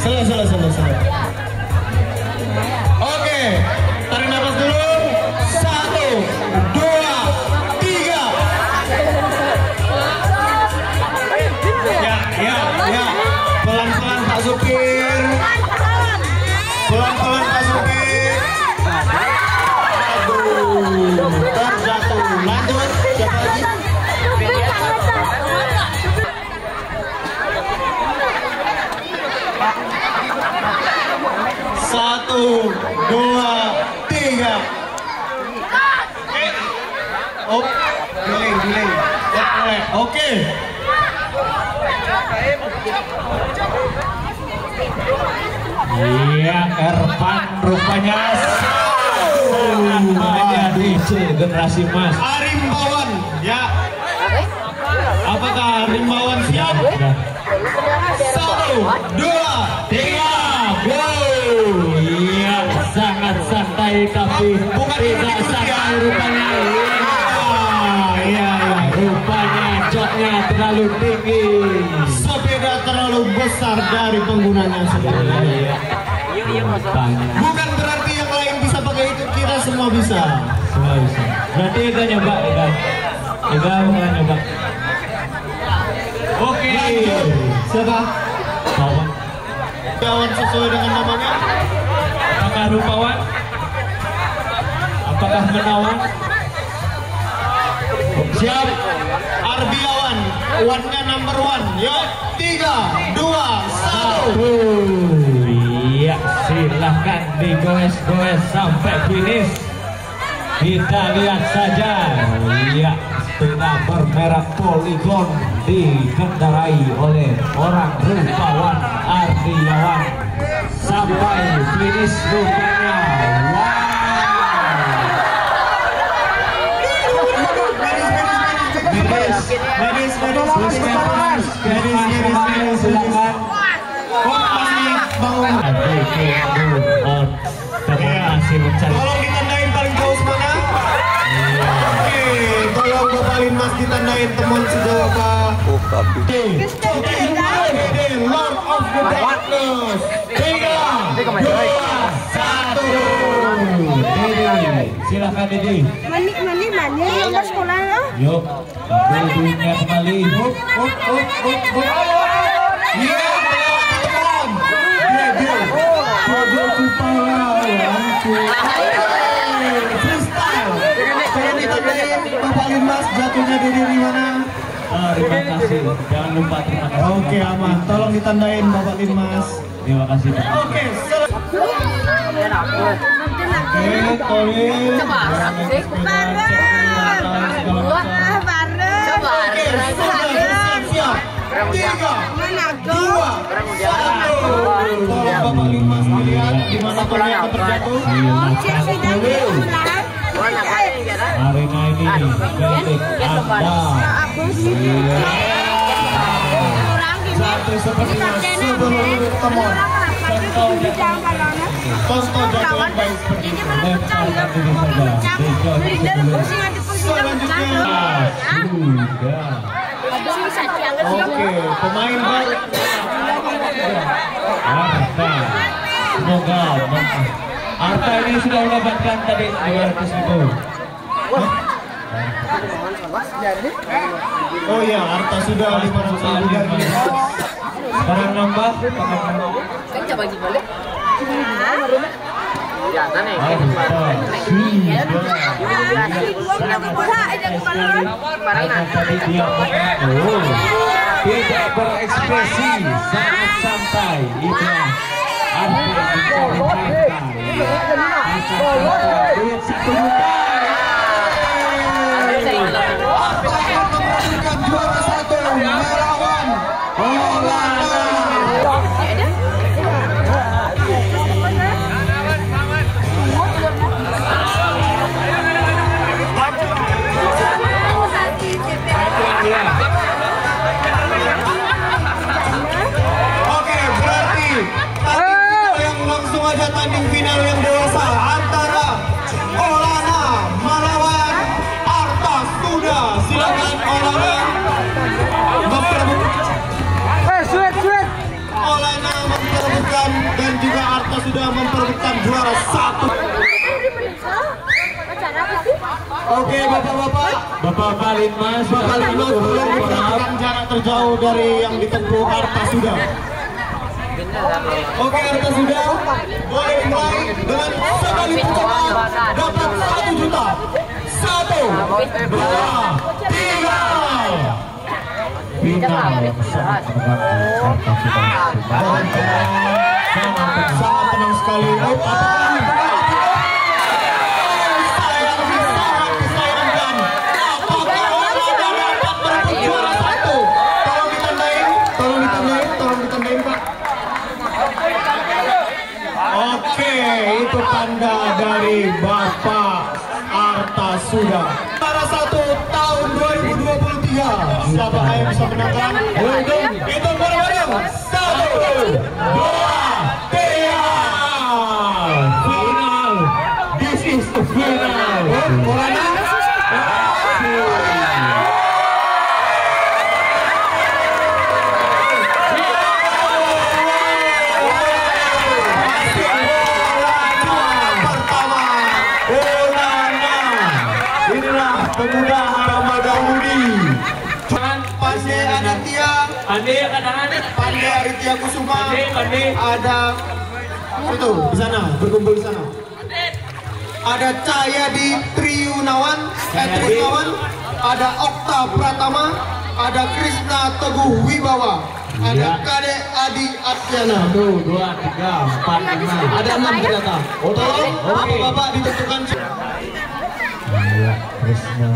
Selesai. Oke, tarik nafas dulu. 1, 2, 3. Ya. Pelan-pelan Pak Supir. Pelan-pelan Pak Supir. Aduh, terjatuh. Lanjut, siapa lagi? 1, 2, 3. Oh, delay. Oke. Iya, Ervan rupanya sangat menjadi generasi emas. Arimbawan, ya. Apakah Arimbawan siap? 1, 2, 3, go! Iya, sangat santai tapi tidak santai rupanya. Iya, rupanya joknya terlalu tinggi. Sepeda terlalu besar dari penggunanya sebenarnya. Bukan berarti yang lain bisa pakai itu, kita semua bisa. Berarti kita nyoba, Ega mau nyoba. Oke. Siapa? Kawan. Kawan sesuai dengan namanya. Apakah Rupawan? Apakah Menawan? Siap. Arbiawan, one-nya number 1. Yuk, 3, 2, 1. Iya, silahkan digoes-goes sampai finish. Kita lihat saja. Iya, sepeda bermerek Polygon dikendarai oleh orang Rupawan Ardiawan sampai finish rupanya. Medis. Silakan. Tolong ditandain paling jauh mana? Oke, tolong Bapak Linmas ditandain temuan sejauh apa? Lord of the Darkness. 3, 2, 1. Silakan Didi. Mani nomor sekolah lo. Yuk, dunia kembali. Iya, teman. Freestyle. Tolong ditandain Bapak Linmas jatuhnya di mana? Terima kasih. Jangan lupa terima kasih. Oke, aman. Tolong ditandain Bapak Linmas. Terima kasih. Oke, Tolin. Siap. 3, 2, 1. Tolong Bapak Linmas melihat di mana Tolin terjatuh. Arena ini milik Anda. Satu sepertinya sebelum temuan. Contoh jatuh yang baik seperti ini. Lemparkan diri saja. Sudah. Oke, pemain baru. Arta. Semoga Arta ini sudah mendapatkan tadi 200.000. Oh iya, Arta sudah 500.000. Sekarang nambah. Coba gimana? Ya, nih. Tidak berekspresi, sangat santai. Ikhlas. Arta bisa dimainkan. Duit 1 juta. Apa yang memberikan juara 1 Merawan Maulana. Oke, berarti Bogam dan juga Arta sudah memperebutkan juara 1. Oke, bapak-bapak. Bapak Khalid Mas, Bapak Lino belum memperhatikan jarak terjauh dari yang ditempuh Arta sudah. Oke, Arta sudah. Boleh mulai dengan sekali percobaan dapat 1 juta. 1, 2, 3. final yang sangat menegangkan Sangat tenang sekali. Oke, itu tanda dari Bapak Arta sudah. Juara 1 tahun 2023. Siapakah yang bisa menangkan? Itu bareng-bareng. 1, 2, 3. final. This is the final. Corona. Pemuda Ramadhanudi. Pandai Aditya, Pandai Aditya Kusuma, ada itu di sana, berkumpul di sana. Ada Cahyadi Triunawan, ada Okta Pratama, ada Krisna Teguh Wibawa, ada Kadek Adi Atyana. 1, 2, 3, 4, 5. Ada 6 ternyata. Tolong bapak-bapak ditentukan. Ya, Krisna.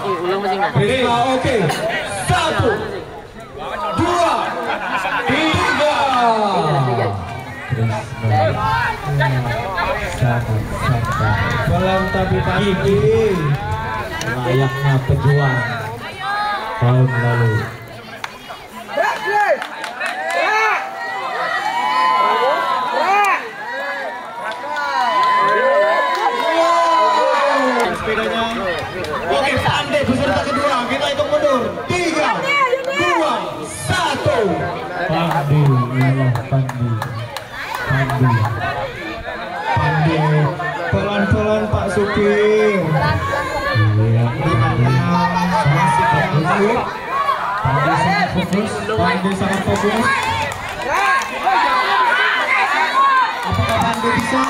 Ulang masing na. Krisna, oke. 1, 2, 3. Sangat Pelan tapi pasti. layaknya pejuang tahun lalu. Sepedanya. Oke, Pandai peserta kedua. Kita hitung mundur. 3, 2, 1. Pandi, ialah Pandi. Pandai. Pelan-pelan Pak Supir. Iya, Masih fokus. Pandai sangat fokus. Apakah Pandai bisa?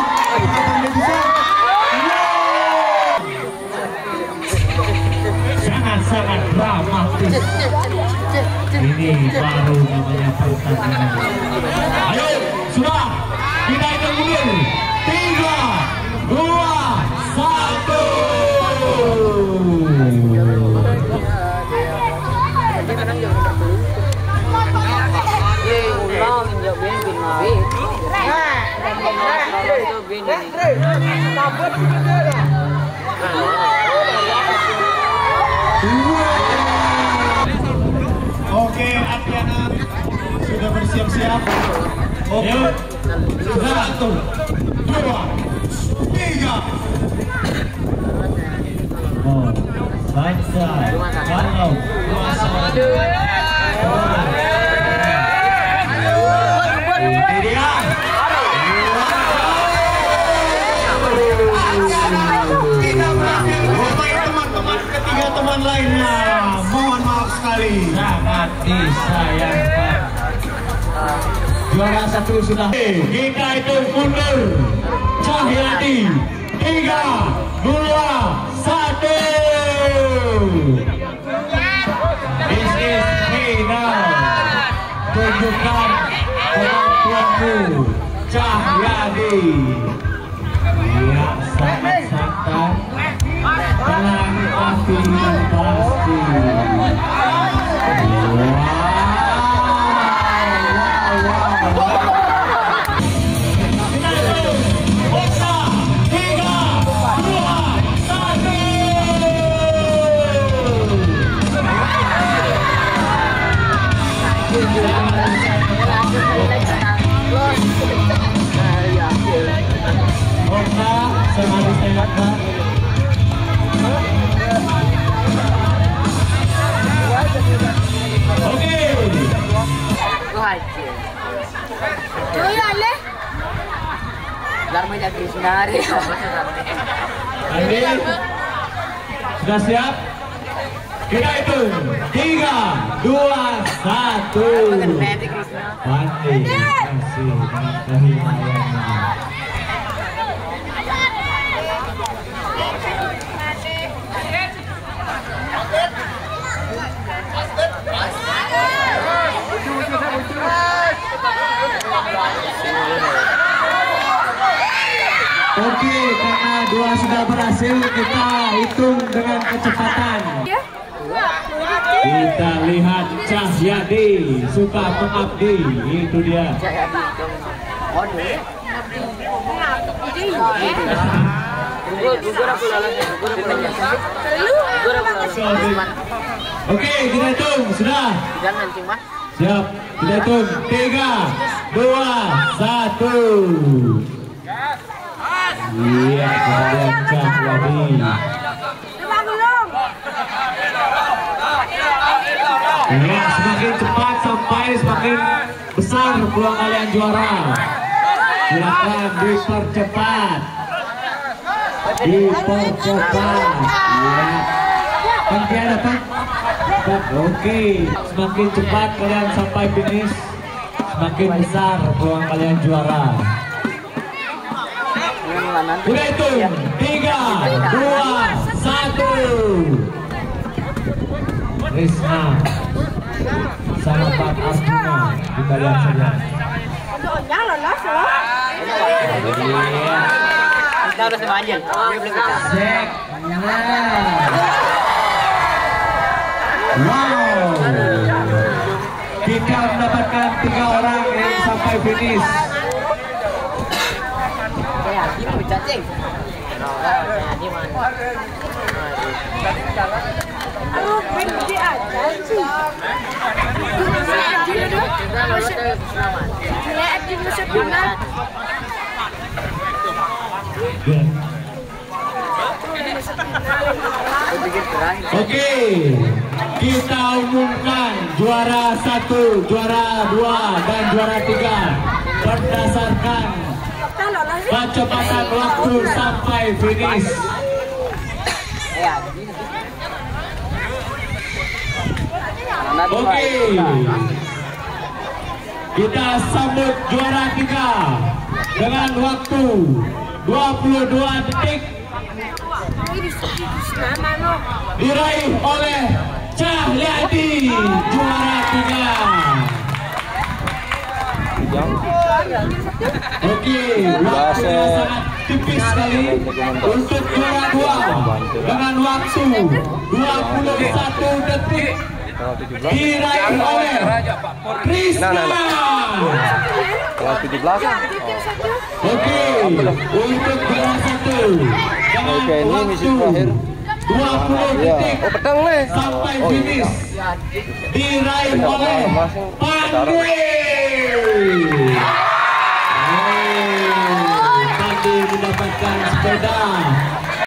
sangat dramatis. Ini baru namanya pertandingan. Ayo, sudah. Kita hitung mundur. 3, 2, 1. Oke, Atyana sudah bersiap-siap. Oke, 1, 2, 3. Oh, santai. Kalau Ini dia. Tidak berhasil bermain teman-teman ketiga teman lainnya. Mohon maaf sekali. sangat disayangkan. Juara 1 sudah. Kita itu mundur. Cahyadi 3, 2, 1. This is final. Tunjukkan kemampuanmu, Cahyadi. Ya, sangat santai. Tenang tapi pasti. Sangat disayangkan. Oke. aja. Oh ya, Le. Lama jadi senari. Andi, sudah siap? Kita hitung 3, 2, 1. Pandi masih dengan kehilangannya. Oke, karena 2 sudah berhasil, kita hitung dengan kecepatan. Kita lihat Cahyadi suka mengabdi, itu dia. Oke, kita hitung, sudah. Siap, kita hitung 3, 2, 1. Iya, kemudian Cahyadi. Ya, semakin cepat sampai semakin besar peluang kalian juara. Silakan dipercepat. Dipercepat. Ya. Kan dapat. Oke, semakin cepat kalian sampai finish, semakin besar peluang kalian juara. Udah itu 3, 2, 1. Risma sama Pak Arjuna, kita lihat saja. Kita udah sepanjang. Cek. Wow. Kita mendapatkan 3 orang yang sampai finish. Gimana cacing? Aduh, gede aja sih. Oke, kita umumkan juara 1, juara 2, dan juara 3 berdasarkan kecepatan waktu sampai finish. Oke, kita sambut juara 3 dengan waktu 22 detik diraih oleh Cahyadi, juara 3. Oke, waktunya sangat tipis sekali untuk juara 2 dengan waktu 21 detik diraih oleh Krisna. Kelas 17. Oke, untuk juara 1 Oke, ini misi terakhir. 20 detik Oh, pedang nih. sampai finish diraih oleh Pandi. Pandi mendapatkan sepeda